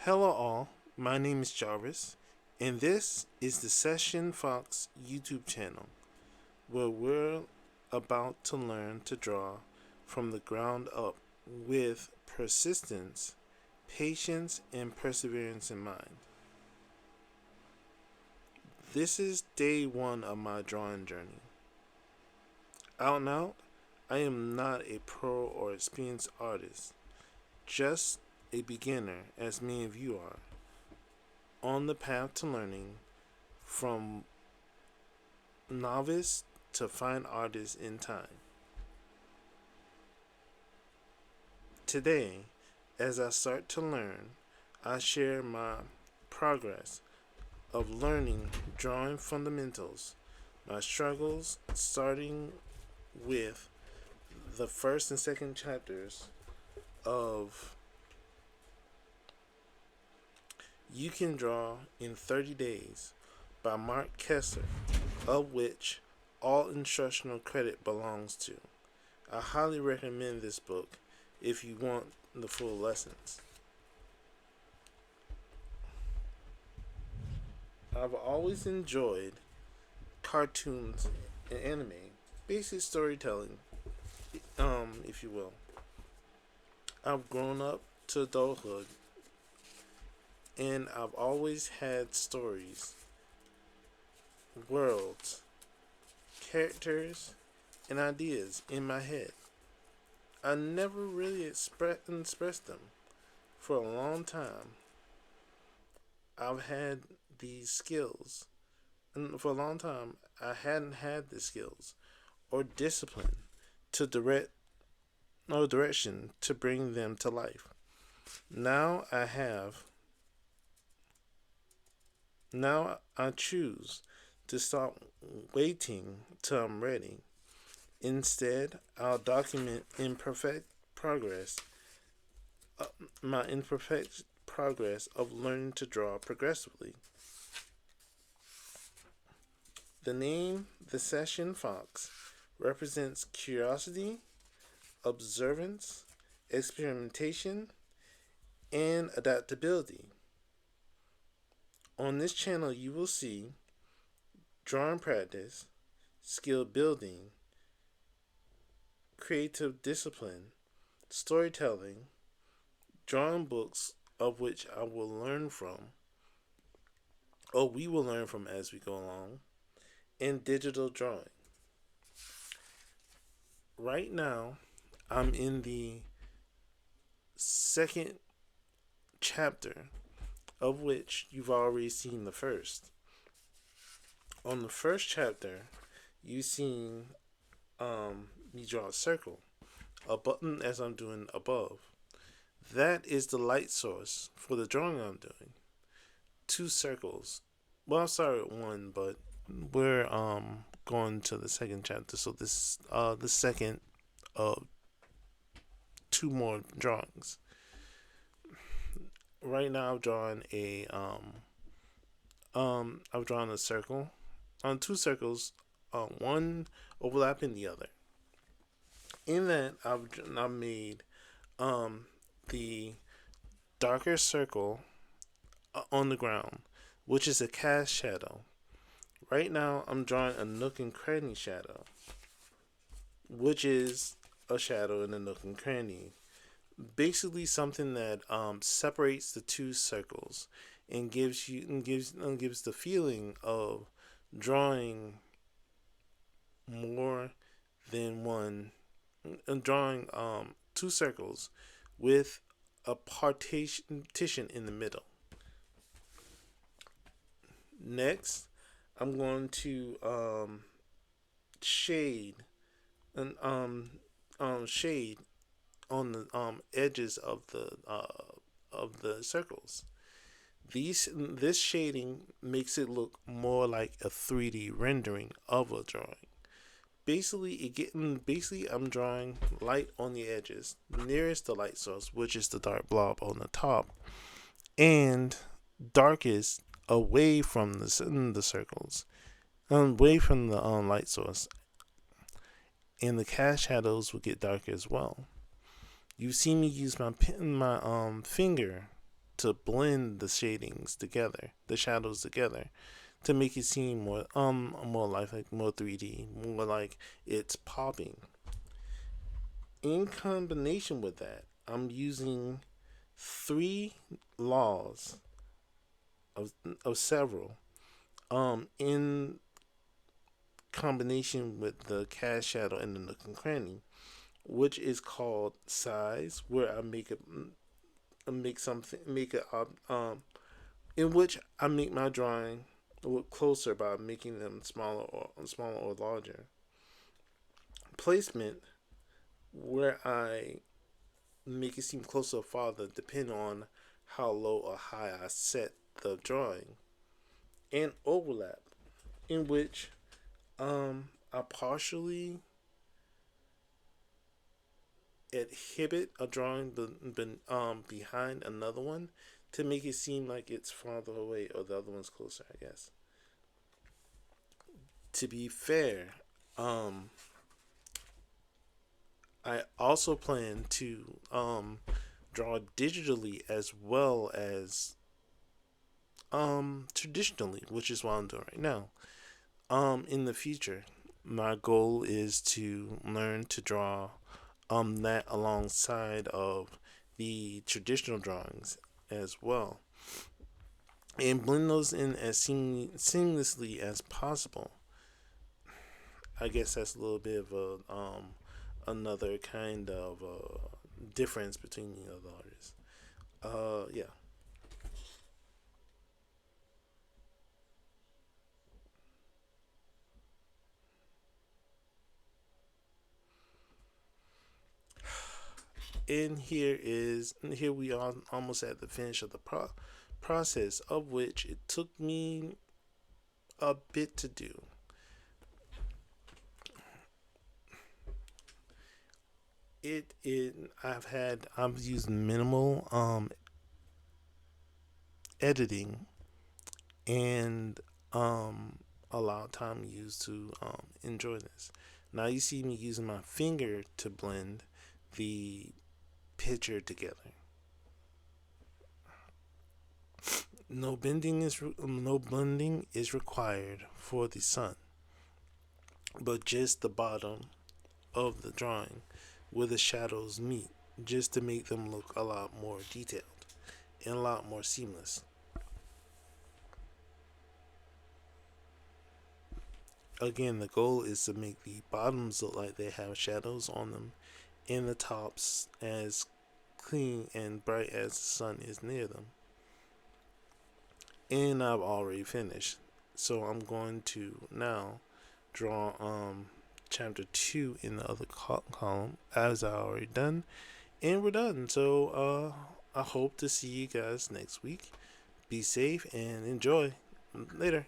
Hello, all. My name is Jarvis, and this is the Szechen Fox YouTube channel, where we're about to learn to draw from the ground up with persistence, patience, and perseverance in mind. This is day one of my drawing journey. Out and out, I am not a pro or experienced artist, just a beginner, as many of you are, on the path to learning from novice to fine artist in time. Today, as I start to learn, I share my progress of learning drawing fundamentals, my struggles starting with the first and second chapters of You Can Draw in 30 Days by Mark Kistler, of which all instructional credit belongs to. I highly recommend this book if you want the full lessons. I've always enjoyed cartoons and anime, basic storytelling, if you will. I've grown up to adulthood and I've always had stories, worlds, characters, and ideas in my head. I never really expressed them. For a long time, I've had these skills. And for a long time, I hadn't had the skills or discipline to direct no direction to bring them to life. Now I have. Now I choose to stop waiting till I'm ready. Instead, I'll document progress, uh, my imperfect progress of learning to draw progressively. The name, the Szechen Fox, represents curiosity, observance, experimentation, and adaptability. On this channel, you will see drawing practice, skill building, creative discipline, storytelling, drawing books of which I will learn from, or we will learn from as we go along, and digital drawing. Right now, I'm in the second chapter, of which you've already seen the first. On the first chapter, you've seen me draw a circle, a button as I'm doing above. That is the light source for the drawing I'm doing. Two circles. Well, I started with one, but we're going to the second chapter. So this the second of two more drawings. Right now, I've drawn a circle on two circles, one overlapping the other. In that, I've made the darker circle on the ground, which is a cast shadow. Right now, I'm drawing a nook and cranny shadow, which is a shadow in a nook and cranny. Basically, something that separates the two circles and gives the feeling of drawing more than one, drawing two circles with a partition in the middle. Next, I'm going to shade and shade on the edges of the circles. This shading makes it look more like a 3D rendering of a drawing. Basically I'm drawing light on the edges nearest the light source, which is the dark blob on the top, and darkest away from the circles, away from the light source, and the cast shadows will get darker as well. You see me use my finger to blend the shadings together, the shadows together, to make it seem more like more 3D, more like it's popping. In combination with that, I'm using three laws of several in combination with the cast shadow and the nook and cranny, which is called size, where I make something make it in which I make my drawing look closer by making them smaller or larger. Placement, where I make it seem closer or farther, depending on how low or high I set the drawing. And overlap, in which I partially inhibit a drawing behind another one to make it seem like it's farther away or the other one's closer, I guess. To be fair, I also plan to draw digitally as well as traditionally, which is what I'm doing right now. In the future, my goal is to learn to draw that alongside of the traditional drawings as well, and blend those in as seamlessly as possible. I guess that's a little bit of a another kind of difference between the other artists. Yeah. And here we are almost at the finish of the process, of which it took me a bit to do. It I've used minimal editing and a lot of time used to enjoy this. Now you see me using my finger to blend the picture together. No blending is required for the sun, but just the bottom of the drawing where the shadows meet, just to make them look a lot more detailed and a lot more seamless. Again, the goal is to make the bottoms look like they have shadows on them, and the tops as clean and bright as the sun is near them. And I've already finished, so I'm going to now draw chapter 2 in the other column, as I already done, and we're done. So I hope to see you guys next week. Be safe and enjoy. Later.